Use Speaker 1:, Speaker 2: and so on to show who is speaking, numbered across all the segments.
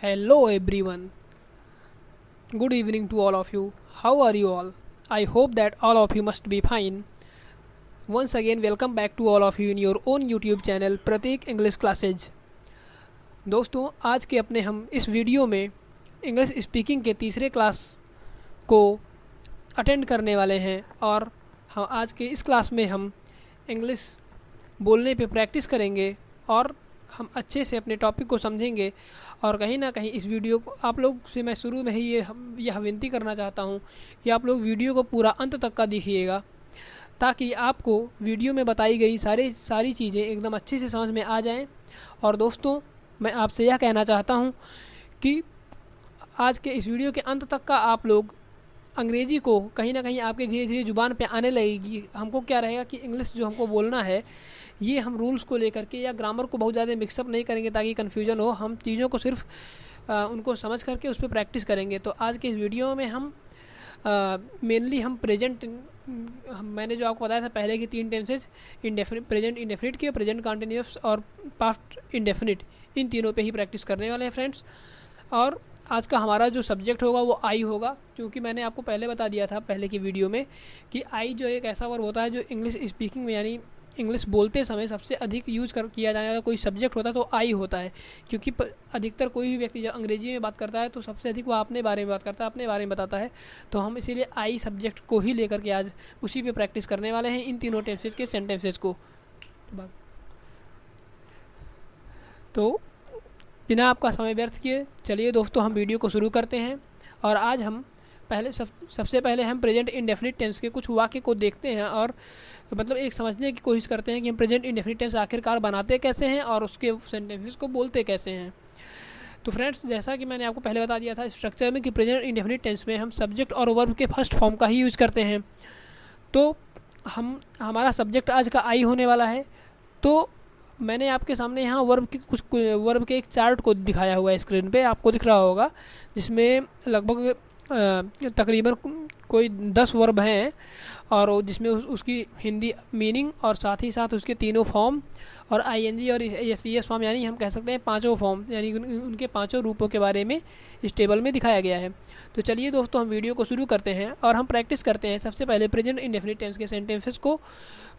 Speaker 1: Hello everyone. Good evening to all of you. How are you all? I hope that all of you must be fine. Once again welcome back to all of you in your own YouTube channel Pratik English classes. दोस्तों आज के अपने हम इस video में English speaking के तीसरे class को अटेंड करने वाले हैं और हम आज के इस क्लास में हम इंग्लिश बोलने पे प्रैक्टिस करेंगे और हम अच्छे से अपने टॉपिक को समझेंगे। और कहीं ना कहीं इस वीडियो को आप लोग से मैं शुरू में ही यह विनती करना चाहता हूँ कि आप लोग वीडियो को पूरा अंत तक का देखिएगा ताकि आपको वीडियो में बताई गई सारी चीज़ें एकदम अच्छे से समझ में आ जाएं। और दोस्तों मैं आपसे यह कहना चाहता हूँ कि आज के इस वीडियो के अंत तक का आप लोग अंग्रेज़ी को कहीं ना कहीं आपके धीरे धीरे ज़ुबान पे आने लगेगी। हमको क्या रहेगा कि इंग्लिश जो हमको बोलना है ये हम रूल्स को लेकर के या ग्रामर को बहुत ज़्यादा मिक्सअप नहीं करेंगे ताकि कन्फ्यूजन हो। हम चीज़ों को सिर्फ उनको समझ करके उस पर प्रैक्टिस करेंगे। तो आज के इस वीडियो में हम मेनली हम प्रेजेंट मैंने जो आपको बताया था पहले की तीन टेंसेज प्रेजेंट इंडेफिनिट के, प्रेजेंट कंटिन्यूअस और पास्ट इंडेफिनिट, इन तीनों पे ही प्रैक्टिस करने वाले हैं फ्रेंड्स। और आज का हमारा जो सब्जेक्ट होगा वो आई होगा, क्योंकि मैंने आपको पहले बता दिया था पहले की वीडियो में कि आई जो एक ऐसा वर्ब होता है जो इंग्लिश स्पीकिंग में यानी इंग्लिश बोलते समय सबसे अधिक किया जाने वाला कोई सब्जेक्ट होता है तो आई होता है। क्योंकि अधिकतर कोई भी व्यक्ति जब अंग्रेजी में बात करता है तो सबसे अधिक वो अपने बारे में बात करता है, अपने बारे में बताता है। तो हम इसीलिए आई सब्जेक्ट को ही लेकर के आज उसी पे प्रैक्टिस करने वाले हैं, इन तीनों टेंसेज के सेंटेंसेज को। तो बिना आपका समय व्यर्थ किए चलिए दोस्तों हम वीडियो को शुरू करते हैं। और आज हम सबसे पहले हम प्रेजेंट इंडेफिनिट टेंस के कुछ वाक्य को देखते हैं और मतलब एक समझने की कोशिश करते हैं कि हम प्रेजेंट इंडेफिनिट टेंस आखिरकार बनाते कैसे हैं और उसके सेंटेंसेस को बोलते कैसे हैं। तो फ्रेंड्स जैसा कि मैंने आपको पहले बता दिया था स्ट्रक्चर में कि प्रेजेंट इंडेफिनिट टेंस में हम सब्जेक्ट और वर्ब के फर्स्ट फॉर्म का ही यूज़ करते हैं। तो हमारा सब्जेक्ट आज का आई होने वाला है। तो मैंने आपके सामने यहाँ वर्ब के एक चार्ट को दिखाया हुआ है, स्क्रीन पे आपको दिख रहा होगा, जिसमें लगभग तकरीबन कोई 10 वर्ब हैं और जिसमें उसकी हिंदी मीनिंग और साथ ही साथ उसके तीनों फॉर्म और आईएनजी और एस फॉर्म यानी हम कह सकते हैं पांचों फॉर्म यानी उनके पांचों रूपों के बारे में इस टेबल में दिखाया गया है। तो चलिए दोस्तों हम वीडियो को शुरू करते हैं और हम प्रैक्टिस करते हैं सबसे पहले प्रेजेंट इंडेफिनिट टेंस के सेंटेंसेस को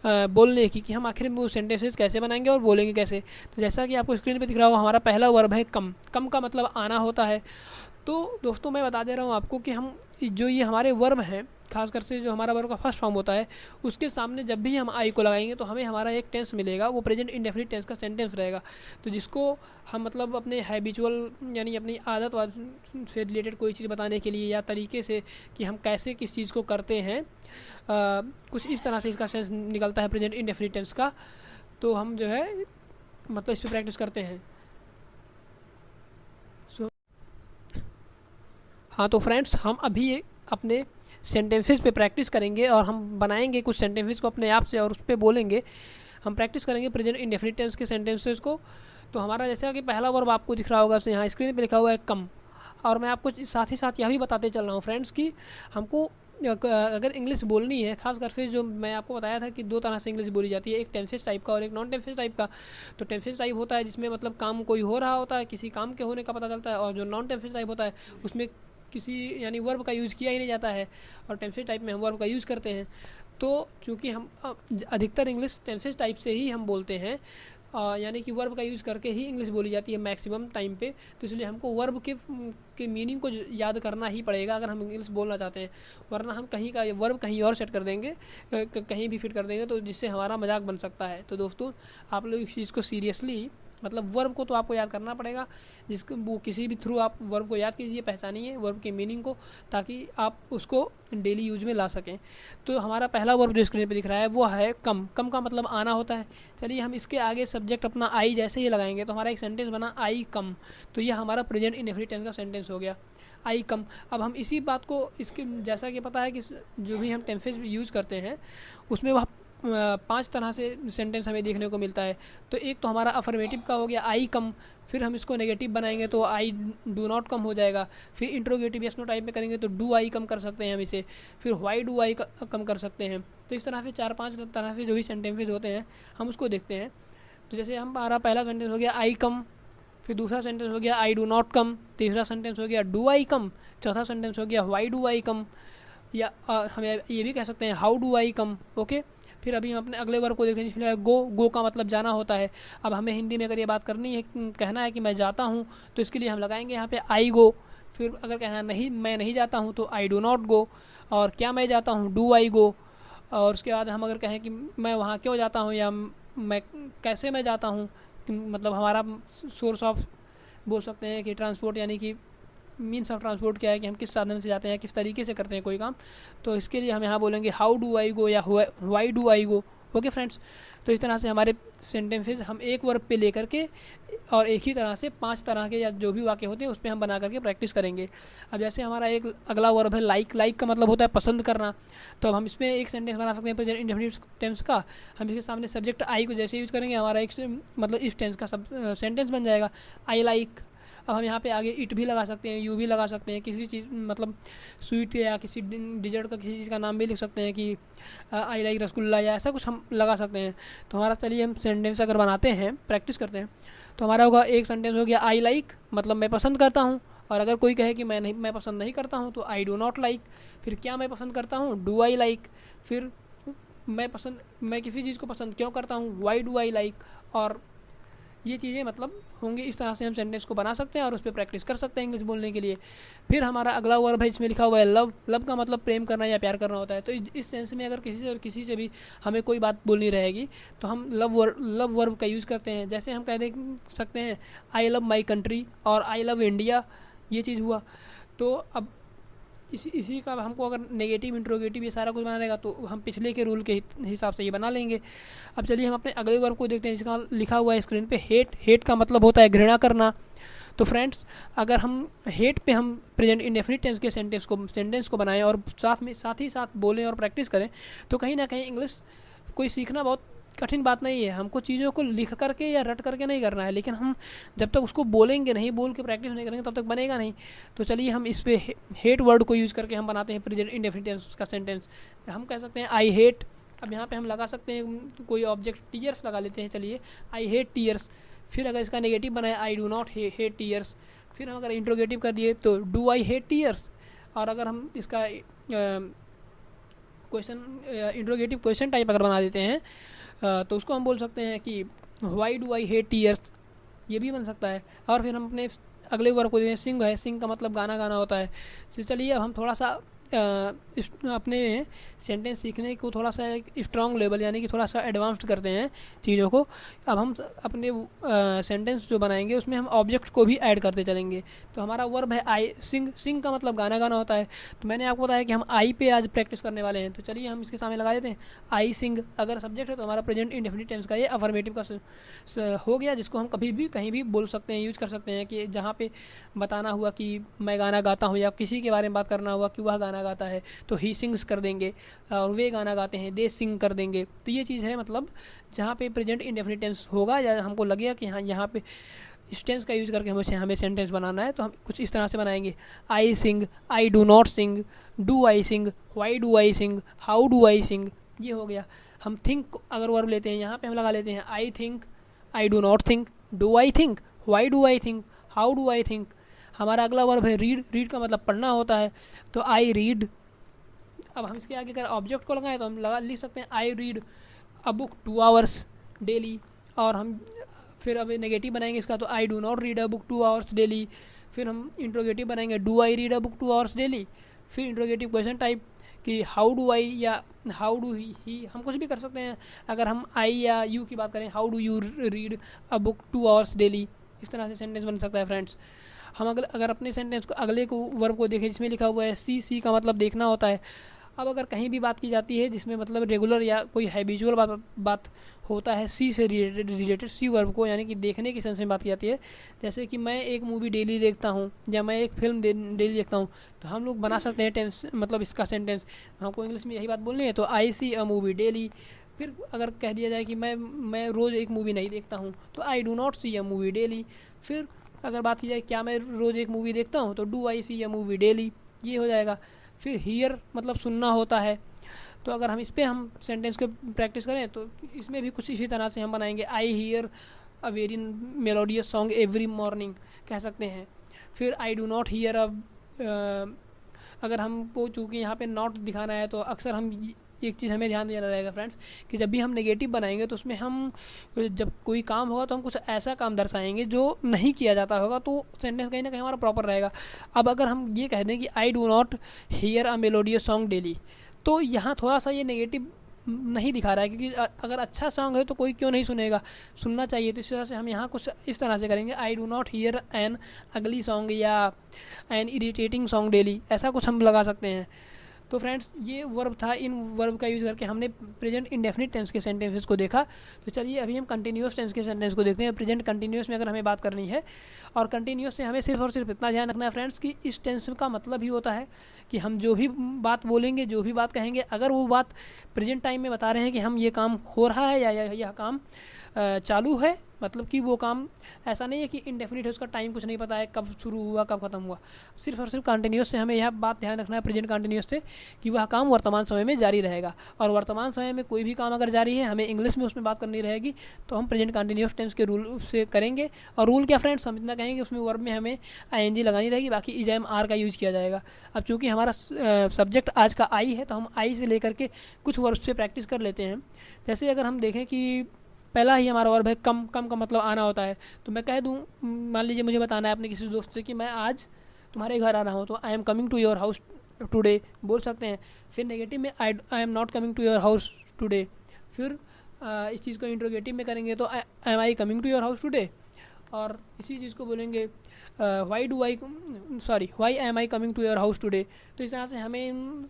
Speaker 1: बोलने की कि हम आखिर में वो सेंटेंसेस कैसे बनाएंगे और बोलेंगे कैसे। तो जैसा कि आपको स्क्रीन पर दिख रहा हो हमारा पहला वर्ब है कम। कम का मतलब आना होता है। तो दोस्तों मैं बता दे रहा हूँ आपको कि हम जो ये हमारे वर्ब हैं खासकर से जो हमारा वर्ब का फर्स्ट फॉर्म होता है उसके सामने जब भी हम आई को लगाएंगे तो हमें हमारा एक टेंस मिलेगा, वो प्रेजेंट इंडेफिनिट टेंस का सेंटेंस रहेगा। तो जिसको हम मतलब अपने हैबिचुअल यानी अपनी आदत से रिलेटेड कोई चीज़ बताने के लिए या तरीके से कि हम कैसे किस चीज़ को करते हैं कुछ इस तरह से इसका सेंस निकलता है प्रेजेंट इंडेफिनिट टेंस का। तो हम जो है मतलब इस पर प्रैक्टिस करते हैं। हाँ तो फ्रेंड्स हम अभी अपने सेंटेंसेस पे प्रैक्टिस करेंगे और हम बनाएंगे कुछ सेंटेंसेस को अपने आप से और उस पर बोलेंगे। हम प्रैक्टिस करेंगे प्रेजेंट इंडेफिनिट टेंस के सेंटेंसेस को। तो हमारा जैसा कि पहला वर्ब आपको दिख रहा होगा यहाँ स्क्रीन पे लिखा हुआ है कम। और मैं आपको साथ ही साथ यह भी बताते चल रहा हूँ फ्रेंड्स कि हमको अगर इंग्लिश बोलनी है खासकर से जो मैं आपको बताया था कि दो तरह से इंग्लिश बोली जाती है, एक टेंसेस टाइप का और एक नॉन टेंसेस टाइप का। तो टेंसेस टाइप होता है जिसमें मतलब काम कोई हो रहा होता है, किसी काम के होने का पता चलता है, और जो नॉन टेंसेस टाइप होता है उसमें किसी यानी वर्ब का यूज़ किया ही नहीं जाता है और टेंसेस टाइप में हम वर्ब का यूज़ करते हैं। तो चूँकि हम अधिकतर इंग्लिश टेंसेस टाइप से ही हम बोलते हैं यानी कि वर्ब का यूज़ करके ही इंग्लिश बोली जाती है मैक्सिमम टाइम पे। तो इसलिए हमको वर्ब के मीनिंग को याद करना ही पड़ेगा अगर हम इंग्लिश बोलना चाहते हैं, वरना हम कहीं का वर्ब कहीं और सेट कर देंगे, कहीं भी फिट कर देंगे तो जिससे हमारा मजाक बन सकता है। तो दोस्तों आप लोग इस चीज़ को सीरियसली मतलब वर्ब को तो आपको याद करना पड़ेगा, जिसको वो किसी भी थ्रू आप वर्ब को याद कीजिए, पहचानिए वर्ब के मीनिंग को ताकि आप उसको डेली यूज में ला सकें। तो हमारा पहला वर्ब जो स्क्रीन पे दिख रहा है वो है कम। कम का मतलब आना होता है। चलिए हम इसके आगे सब्जेक्ट अपना आई जैसे ही लगाएंगे तो हमारा एक सेंटेंस बना आई कम। तो यह हमारा प्रेजेंट इंडेफिनिट टेंस का सेंटेंस हो गया आई कम। अब हम इसी बात को इसके जैसा कि पता है कि जो भी हम टेंसेस यूज़ करते हैं उसमें वह 5 तरह से सेंटेंस हमें देखने को मिलता है। तो एक तो हमारा अफर्मेटिव का हो गया आई कम, फिर हम इसको नेगेटिव बनाएंगे तो आई डू नॉट कम हो जाएगा, फिर इंट्रोगेटिव यस नो टाइप में करेंगे तो डू आई कम कर सकते हैं हम इसे, फिर वाई डू आई कम कर सकते हैं। तो इस तरह से 4-5 तरह से जो भी सेंटेंसेस होते हैं हम उसको देखते हैं। तो जैसे हमारा पहला सेंटेंस हो गया आई कम, फिर दूसरा सेंटेंस हो गया आई डू नॉट कम, तीसरा सेंटेंस हो गया डू आई कम, चौथा सेंटेंस हो गया वाई डू आई कम, या हम ये भी कह सकते हैं how do I come. Okay, फिर अभी हम अपने अगले वर्ब को देखते हैं जिसमें गो, गो का मतलब जाना होता है। अब हमें हिंदी में अगर ये बात करनी है, कहना है कि मैं जाता हूँ, तो इसके लिए हम लगाएंगे यहाँ पे आई गो। फिर अगर कहना नहीं मैं नहीं जाता हूँ तो आई डू नॉट गो, और क्या मैं जाता हूँ डू आई गो, और उसके बाद हम अगर कहें कि मैं वहाँ क्यों जाता हूँ या मैं कैसे मैं जाता हूँ, मतलब हमारा सोर्स ऑफ बोल सकते हैं कि ट्रांसपोर्ट, यानी कि मीन्स ऑफ ट्रांसपोर्ट क्या है कि हम किस साधन से जाते हैं, किस तरीके से करते हैं कोई काम, तो इसके लिए हम यहाँ बोलेंगे हाउ डू आई गो या Y do I go. Okay friends, तो इस तरह से हमारे सेंटेंसेस हम एक वर्ब पे लेकर के और एक ही तरह से 5 तरह के या जो भी वाक्य होते हैं उस पर हम बना करके प्रैक्टिस करेंगे। अब जैसे हमारा एक अगला वर्ब है लाइक, लाइक का मतलब होता है पसंद करना, तो अब हम इसमें एक सेंटेंस बना सकते हैं प्रेजेंट इंडेफिनिट टेंस का। हम इसके सामने सब्जेक्ट आई को जैसे यूज़ करेंगे हमारा एक मतलब इस टेंस का सब सेंटेंस बन जाएगा आई लाइक। अब हम यहाँ पे आगे इट भी लगा सकते हैं, यू भी लगा सकते हैं, किसी चीज़ मतलब स्वीट या किसी डिजर्ट का किसी चीज़ का नाम भी लिख सकते हैं कि आई लाइक रसगुल्ला, या ऐसा कुछ हम लगा सकते हैं। तो हमारा चलिए हम सेंटेंस अगर बनाते हैं, प्रैक्टिस करते हैं, तो हमारा होगा एक सेंटेंस हो गया आई लाइक, मतलब मैं पसंद करता हूँ। और अगर कोई कहे कि मैं पसंद नहीं करता हूँ तो आई डू नॉट लाइक। फिर क्या मैं पसंद करता हूँ डू आई लाइक। फिर मैं किसी चीज़ को पसंद क्यों करता हूँ वाई डू आई लाइक। और ये चीज़ें मतलब होंगी, इस तरह से हम सेंटेंस को बना सकते हैं और उस पर प्रैक्टिस कर सकते हैं इंग्लिश बोलने के लिए। फिर हमारा अगला वर्ब है, इसमें लिखा हुआ है लव। लव का मतलब प्रेम करना या प्यार करना होता है। तो इस सेंस में अगर किसी से भी हमें कोई बात बोलनी रहेगी तो हम लव वर्ब का यूज़ करते हैं। जैसे हम कह दे सकते हैं आई लव माई कंट्री और आई लव इंडिया, ये चीज़ हुआ। तो अब इसी का हमको अगर नेगेटिव इंट्रोगेटिव ये सारा कुछ बना रहेगा तो हम पिछले के रूल के हिसाब से ये बना लेंगे। अब चलिए हम अपने अगले वर्ब को देखते हैं जिसका लिखा हुआ है स्क्रीन पे हेट। हेट का मतलब होता है घृणा करना। तो फ्रेंड्स, अगर हम हेट पे हम प्रेजेंट इंडेफिनिट टेंस के सेंटेंस को बनाएं और साथ ही साथ बोलें और प्रैक्टिस करें, तो कहीं ना कहीं इंग्लिश कोई सीखना बहुत कठिन बात नहीं है। हमको चीज़ों को लिख करके या रट करके नहीं करना है, लेकिन हम जब तक उसको बोलेंगे नहीं, बोल के प्रैक्टिस नहीं करेंगे, तब तक बनेगा नहीं। तो चलिए हम इस पे हेट वर्ड को यूज़ करके हम बनाते हैं प्रेजेंट इंडेफिनिट टेंस का सेंटेंस। हम कह सकते हैं आई हेट। अब यहाँ पे हम लगा सकते हैं कोई ऑब्जेक्ट, टीयर्स लगा लेते हैं। चलिए आई हेट टीयर्स। फिर अगर इसका नेगेटिव बनाए आई डू नॉट हेट टीयर्स। फिर हम अगर इंट्रोगेटिव कर दिए तो डू आई हेट टीयर्स। और अगर हम इसका क्वेश्चन इंट्रोगेटिव क्वेश्चन टाइप अगर बना देते हैं तो उसको हम बोल सकते हैं कि Y do I hate tears, ये भी बन सकता है। और फिर हम अपने अगले वर्ब को देते हैं सिंग है। सिंग का मतलब गाना गाना होता है। तो चलिए अब हम थोड़ा सा अपने सेंटेंस सीखने को थोड़ा सा एक स्ट्रॉन्ग लेवल यानी कि थोड़ा सा एडवांस्ड करते हैं चीज़ों को। अब हम अपने सेंटेंस जो बनाएंगे उसमें हम ऑब्जेक्ट को भी ऐड करते चलेंगे। तो हमारा वर्ब है आई सिंग। सिंग का मतलब गाना गाना होता है। तो मैंने आपको बताया कि हम आई पे आज प्रैक्टिस करने वाले हैं। तो चलिए हम इसके सामने लगा देते हैं आई सिंग। अगर सब्जेक्ट है तो हमारा प्रेजेंट इंडेफिनिट टेंस का ये अफर्मेटिव का हो गया, जिसको हम कभी भी कहीं भी बोल सकते हैं, यूज़ कर सकते हैं। कि जहाँ पे बताना हुआ कि मैं गाना गाता हूँ या किसी के बारे में बात करना हुआ कि वह गाना गाता है तो ही सिंग्स कर देंगे, और वे गाना गाते हैं दे सिंग कर देंगे। तो ये चीज़ है, मतलब जहाँ पे प्रेजेंट इंडेफिनिट टेंस होगा या हमको लगेगा कि हाँ यहाँ पे इस टेंस का यूज़ करके हमें सेंटेंस बनाना है, तो हम कुछ इस तरह से बनाएंगे I sing, I do not sing, do I sing, why do I sing, how do I sing. ये हो गया। हम थिंक अगर वर्ब लेते हैं, यहाँ पे हम लगा लेते हैं I think, I do not think, do I think, Y do I think, how do I think. हमारा अगला वर्ब है रीड। रीड का मतलब पढ़ना होता है। तो आई रीड। अब हम इसके आगे अगर ऑब्जेक्ट को लगाएं तो हम लिख सकते हैं I read a book 2 hours daily. और हम फिर अब नेगेटिव बनाएंगे इसका, तो I do not read a book 2 hours daily. फिर हम इंट्रोगेटिव बनाएंगे do I read a book 2 hours daily. फिर इंट्रोगेटिव क्वेश्चन टाइप कि हाउ डू आई या हाउ डू ही, हम कुछ भी कर सकते हैं। अगर हम आई या यू की बात करें, how do you read a book 2 hours daily. इस तरह से सेंटेंस बन सकता है फ्रेंड्स। हम अगर अपने सेंटेंस को अगले को वर्ब को देखें जिसमें लिखा हुआ है सी। सी का मतलब देखना होता है। अब अगर कहीं भी बात की जाती है जिसमें मतलब रेगुलर या कोई हैबिचुअल बात होता है सी से रिलेटेड सी वर्ब को यानी कि देखने की सेंस में बात की जाती है। जैसे कि मैं एक मूवी डेली देखता हूँ या मैं एक फिल्म डेली देखता हूँ, तो हम लोग बना सकते हैं टेंस, मतलब इसका सेंटेंस। हमको इंग्लिश में यही बात बोलनी है, तो आई सी अ मूवी डेली। फिर अगर कह दिया जाए कि मैं रोज़ एक मूवी नहीं देखता हूँ, तो I do not see a movie daily. फिर अगर बात की जाए क्या मैं रोज़ एक मूवी देखता हूँ, तो do I see a movie daily, ये हो जाएगा। फिर हियर मतलब सुनना होता है। तो अगर हम इस पर हम सेंटेंस को प्रैक्टिस करें तो इसमें भी कुछ इसी तरह से हम बनाएंगे I hear a very melodious song every morning कह सकते हैं। फिर आई डू नॉट हियर अ, अगर हमको चूँकि यहाँ पे नॉट दिखाना है तो अक्सर हम एक चीज़ हमें ध्यान देना रहेगा फ्रेंड्स कि जब भी हम नेगेटिव बनाएंगे तो उसमें हम जब कोई काम होगा तो हम कुछ ऐसा काम दर्शाएंगे जो नहीं किया जाता होगा, तो सेंटेंस कहीं ना कहीं हमारा प्रॉपर रहेगा। अब अगर हम ये कह दें कि आई do not here a melodious song daily, तो यहाँ थोड़ा सा ये नेगेटिव नहीं दिखा रहा है, क्योंकि अगर अच्छा सॉन्ग है तो कोई क्यों नहीं सुनेगा, सुनना चाहिए। तो इस तरह से हम यहाँ कुछ इस तरह से करेंगे, आई डू नॉट हियर एन अगली सॉन्ग या एन इरिटेटिंग सॉन्ग डेली, ऐसा कुछ हम लगा सकते हैं। तो फ्रेंड्स ये वर्ब था, इन वर्ब का यूज़ करके हमने प्रेजेंट इंडेफिनिट टेंस के सेंटेंसेस को देखा। तो चलिए अभी हम कंटिन्यूस टेंस के सेंटेंस को देखते हैं। प्रेजेंट कंटिन्यूस में अगर हमें बात करनी है, और कंटिन्यूस से हमें सिर्फ और सिर्फ इतना ध्यान रखना है फ्रेंड्स कि इस टेंस का मतलब ही होता है कि हम जो भी बात बोलेंगे, जो भी बात कहेंगे, अगर वो बात प्रेजेंट टाइम में बता रहे हैं कि हम ये काम हो रहा है या यह काम चालू है, मतलब कि वो काम ऐसा नहीं है कि इंडेफिनिट है, उसका टाइम कुछ नहीं पता है कब शुरू हुआ कब ख़त्म हुआ। सिर्फ और सिर्फ कंटिन्यूस से हमें यह बात ध्यान रखना है, प्रेजेंट कंटिन्यूस से, कि वह काम वर्तमान समय में जारी रहेगा। और वर्तमान समय में कोई भी काम अगर जारी है, हमें इंग्लिश में उसमें बात करनी रहेगी, तो हम प्रेजेंट कंटिन्यूस टेंस के रूल से करेंगे। और रूल क्या फ्रेंड्स, हम इतना कहेंगे उसमें वर्ब में हमें ING लगानी रहेगी, बाकी इज एम आर का यूज़ किया जाएगा। अब चूँकि हमारा सब्जेक्ट आज का आई है, तो हम आई से लेकर के कुछ वर्ब से प्रैक्टिस कर लेते हैं। जैसे अगर हम देखें कि पहला ही हमारा वर्ब है कम। कम का मतलब आना होता है, तो मैं कह दूं, मान लीजिए मुझे बताना है अपने किसी दोस्त से कि मैं आज तुम्हारे घर आ रहा हूं, तो I am coming to your house today बोल सकते हैं। फिर नेगेटिव में I am not coming to your house today. फिर इस चीज़ को इंट्रोगेटिव में करेंगे तो am I coming to your house today. और इसी चीज़ को बोलेंगे why am I coming to your house today. तो इस तरह से हमें इन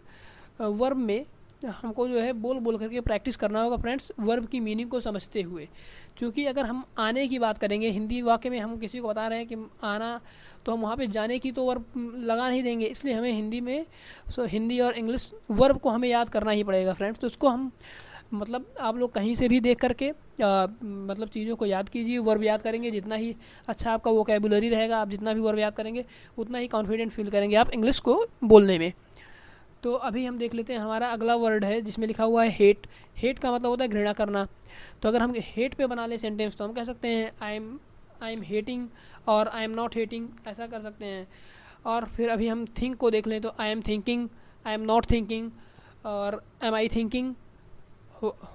Speaker 1: वर्ब में हमको जो है बोल बोल करके प्रैक्टिस करना होगा फ्रेंड्स, वर्ब की मीनिंग को समझते हुए। क्योंकि अगर हम आने की बात करेंगे, हिंदी वाक्य में हम किसी को बता रहे हैं कि आना, तो हम वहाँ पे जाने की तो वर्ब लगा नहीं देंगे, इसलिए हमें हिंदी में हिंदी और इंग्लिश वर्ब को हमें याद करना ही पड़ेगा फ्रेंड्स। तो उसको हम मतलब आप लोग कहीं से भी देख करके मतलब चीज़ों को याद कीजिए। वर्ब याद करेंगे, जितना ही अच्छा आपका वोकैबुलरी रहेगा, आप जितना भी वर्ब याद करेंगे उतना ही कॉन्फिडेंट फील करेंगे आप इंग्लिश को बोलने में। तो अभी हम देख लेते हैं, हमारा अगला वर्ड है जिसमें लिखा हुआ है हेट। हेट का मतलब होता है घृणा करना। तो अगर हम हेट पे बना लें सेंटेंस, तो हम कह सकते हैं आई एम हेटिंग और आई एम नॉट हेटिंग, ऐसा कर सकते हैं। और फिर अभी हम थिंक को देख लें, तो I am thinking, I am not thinking, और am I thinking,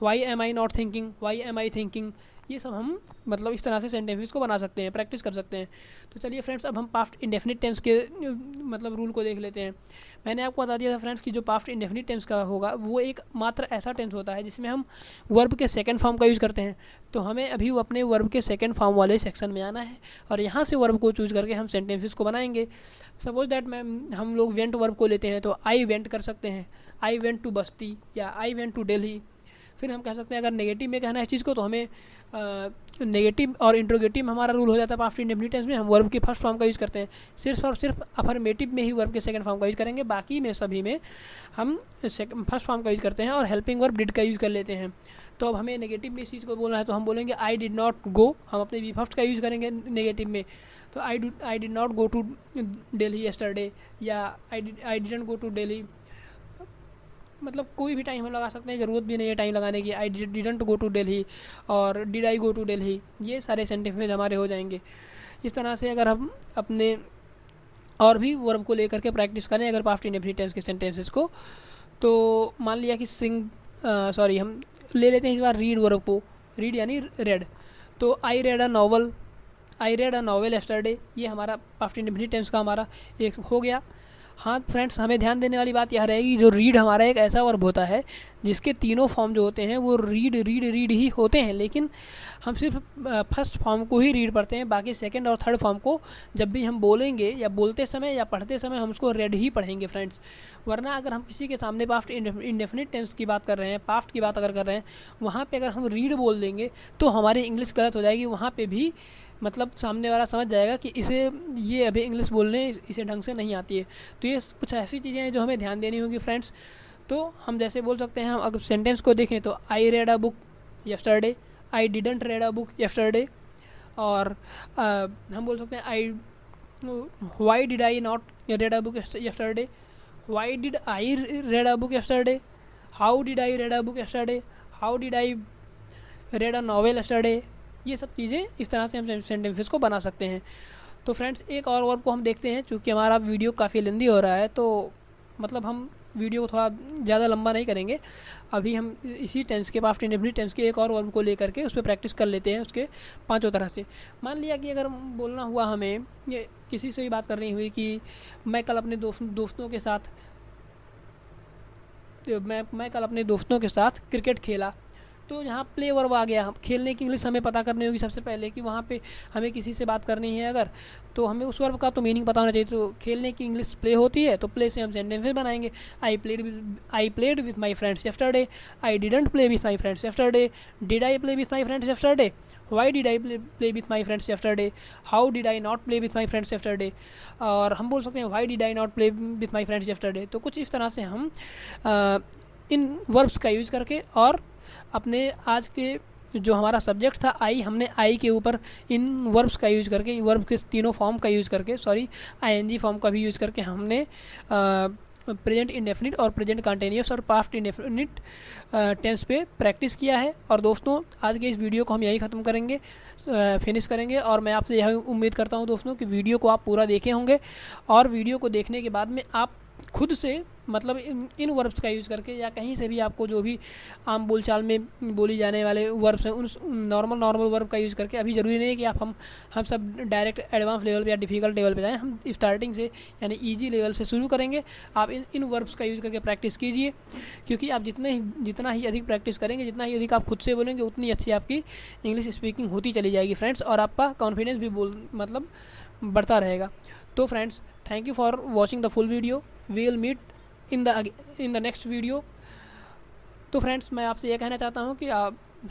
Speaker 1: why am I not thinking, why am I thinking. ये सब हम मतलब इस तरह से सेंटेंसेस को बना सकते हैं, प्रैक्टिस कर सकते हैं। तो चलिए फ्रेंड्स, अब हम पास्ट इंडेफिनिट टेंस के मतलब रूल को देख लेते हैं। मैंने आपको बता दिया था फ्रेंड्स कि जो पास्ट इंडेफिनिट टेंस का होगा वो एक मात्र ऐसा टेंस होता है जिसमें हम वर्ब के सेकंड फॉर्म का यूज़ करते हैं। तो हमें अभी वो अपने वर्ब के सेकंड फॉर्म वाले सेक्शन में आना है और यहाँ से वर्ब को चूज़ करके हम सेंटेंसेस को बनाएंगे। सपोज दैट हम लोग वेंट वर्ब को लेते हैं, तो आई वेंट कर सकते हैं, आई वेंट टू बस्ती या आई वेंट टू दिल्ली। फिर हम कह सकते हैं अगर नेगेटिव में कहना है इस चीज़ को, तो हमें नेगेटिव और इंट्रोगेटिव में हमारा रूल हो जाता है पास्ट इंडेफिनिट टेंस में, हम वर्ब के फर्स्ट फॉर्म का यूज़ करते हैं। सिर्फ और सिर्फ अफर्मेटिव में ही वर्ब के सेकंड फॉर्म का यूज़ करेंगे, बाकी में सभी में हम फर्स्ट फॉर्म का यूज़ करते हैं और हेल्पिंग वर्ब डिड का यूज़ कर लेते हैं। तो अब हमें नेगेटिव में इस चीज़ को बोलना है, तो हम बोलेंगे आई डिड नॉट गो, हम अपने वी फर्स्ट का यूज़ करेंगे नेगेटिव में। तो I did not go to Delhi yesterday या I didn't go to Delhi. मतलब कोई भी टाइम हम लगा सकते हैं, ज़रूरत भी नहीं है टाइम लगाने की। I didn't go to Delhi और did I go to Delhi, ये सारे सेंटेंसेस हमारे हो जाएंगे। इस तरह से अगर हम अपने और भी वर्ब को लेकर के प्रैक्टिस करें अगर पास्ट इंडेफिनिट टेंस के सेंटेंसेस को, तो मान लिया कि हम ले लेते हैं इस बार रीड वर्ब को। रीड यानी रेड, तो I read a novel yesterday, ये हमारा पास्ट इंडेफिनिट टेंस का हमारा एक हो गया। हाँ फ्रेंड्स, हमें ध्यान देने वाली बात यह रहेगी, जो रीड हमारा एक ऐसा वर्ब होता है जिसके तीनों फॉर्म जो होते हैं वो रीड ही होते हैं, लेकिन हम सिर्फ फर्स्ट फॉर्म को ही रीड पढ़ते हैं, बाकी सेकंड और थर्ड फॉर्म को जब भी हम बोलेंगे या बोलते समय या पढ़ते समय हम उसको रेड ही पढ़ेंगे फ्रेंड्स। वरना अगर हम किसी के सामने पास्ट इंडेफिनिट टेंस की बात कर रहे हैं, पास्ट की बात अगर कर रहे हैं, वहाँ पर अगर हम रीड बोल देंगे तो हमारी इंग्लिश गलत हो जाएगी। वहाँ पर भी मतलब सामने वाला समझ जाएगा कि ये अभी इंग्लिश बोलने इसे ढंग से नहीं आती है। तो ये कुछ ऐसी चीज़ें हैं जो हमें ध्यान देनी होगी फ्रेंड्स। तो हम जैसे बोल सकते हैं, हम अगर सेंटेंस को देखें तो I read a book yesterday, I didn't red a book yesterday. और हम बोल सकते हैं why did I not red a book yesterday, why did I read a book yesterday, how did I read a book yesterday, how did I read a novel yesterday. ये सब चीज़ें इस तरह से हम सेंटेंसेस को बना सकते हैं। तो फ्रेंड्स एक और वर्ब को हम देखते हैं, चूँकि हमारा वीडियो काफ़ी लेंदी हो रहा है तो मतलब हम वीडियो को थोड़ा ज़्यादा लंबा नहीं करेंगे। अभी हम इसी टेंस के पास्ट इंडेफिनिट टेंस के एक और वर्ब को लेकर के उस पर प्रैक्टिस कर लेते हैं उसके पांचों तरह से। मान लिया कि अगर बोलना हुआ हमें, ये किसी से भी बात करनी हुई कि मैं कल अपने दोस्तों के साथ मैं कल अपने दोस्तों के साथ क्रिकेट खेला, तो यहाँ प्ले वर्ब आ गया। खेलने की इंग्लिश हमें पता करनी होगी सबसे पहले कि वहाँ पे हमें किसी से बात करनी है अगर, तो हमें उस वर्ब का तो मीनिंग पता होना चाहिए। तो खेलने की इंग्लिश प्ले होती है, तो प्ले से हम सेंटेंसेस बनाएंगे। I played with my friends yesterday, I didn't play with my friends yesterday, did I play with my friends yesterday, why did I play with my friends yesterday, how did I not play with my friends yesterday. और हम बोल सकते हैं why did I not play with my friends yesterday. तो कुछ इस तरह से हम इन वर्ब्स का यूज़ करके और अपने आज के जो हमारा सब्जेक्ट था आई, हमने आई के ऊपर इन वर्ब्स का यूज़ करके, वर्ब के तीनों फॉर्म का यूज़ करके, आईएनजी फॉर्म का भी यूज़ करके हमने प्रेजेंट इंडेफिनिट और प्रेजेंट कंटिन्यूअस और पास्ट इंडेफिनिट टेंस पे प्रैक्टिस किया है। और दोस्तों आज के इस वीडियो को हम यहीं ख़त्म करेंगे, फिनिश करेंगे। और मैं आपसे यह उम्मीद करता हूँ दोस्तों कि वीडियो को आप पूरा देखे होंगे और वीडियो को देखने के बाद में आप खुद से मतलब इन वर्ब्स का यूज़ करके या कहीं से भी आपको जो भी आम बोलचाल में बोली जाने वाले वर्ब्स हैं उन नॉर्मल वर्ब का यूज़ करके, अभी ज़रूरी नहीं है कि आप हम सब डायरेक्ट एडवांस लेवल पे या डिफ़िकल्ट लेवल पे जाएं, हम स्टार्टिंग से यानी इजी लेवल से शुरू करेंगे। आप इन वर्ब्स का यूज़ करके प्रैक्टिस कीजिए, क्योंकि आप जितना ही अधिक प्रैक्टिस करेंगे, जितना ही अधिक आप खुद से बोलेंगे, उतनी अच्छी आपकी इंग्लिश स्पीकिंग होती चली जाएगी फ्रेंड्स, और आपका कॉन्फिडेंस भी मतलब बढ़ता रहेगा। तो friends thank you for watching the full video, we will meet in the next video. तो फ्रेंड्स मैं आपसे यह कहना चाहता हूँ कि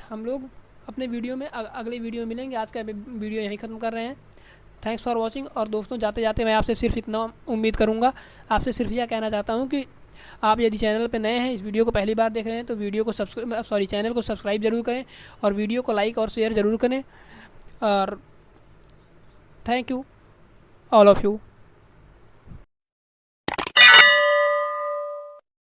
Speaker 1: हम लोग अपने वीडियो में अगले वीडियो में मिलेंगे। आज का वीडियो यहीं ख़त्म कर रहे हैं। Thanks for watching. और दोस्तों जाते जाते मैं आपसे सिर्फ इतना उम्मीद करूँगा, आपसे सिर्फ यह कहना चाहता हूँ कि आप यदि चैनल पर नए हैं, इस वीडियो को पहली बार देख रहे हैं, तो वीडियो को चैनल को सब्सक्राइब ज़रूर करें और वीडियो को लाइक और शेयर ज़रूर करें। और thank you all of you.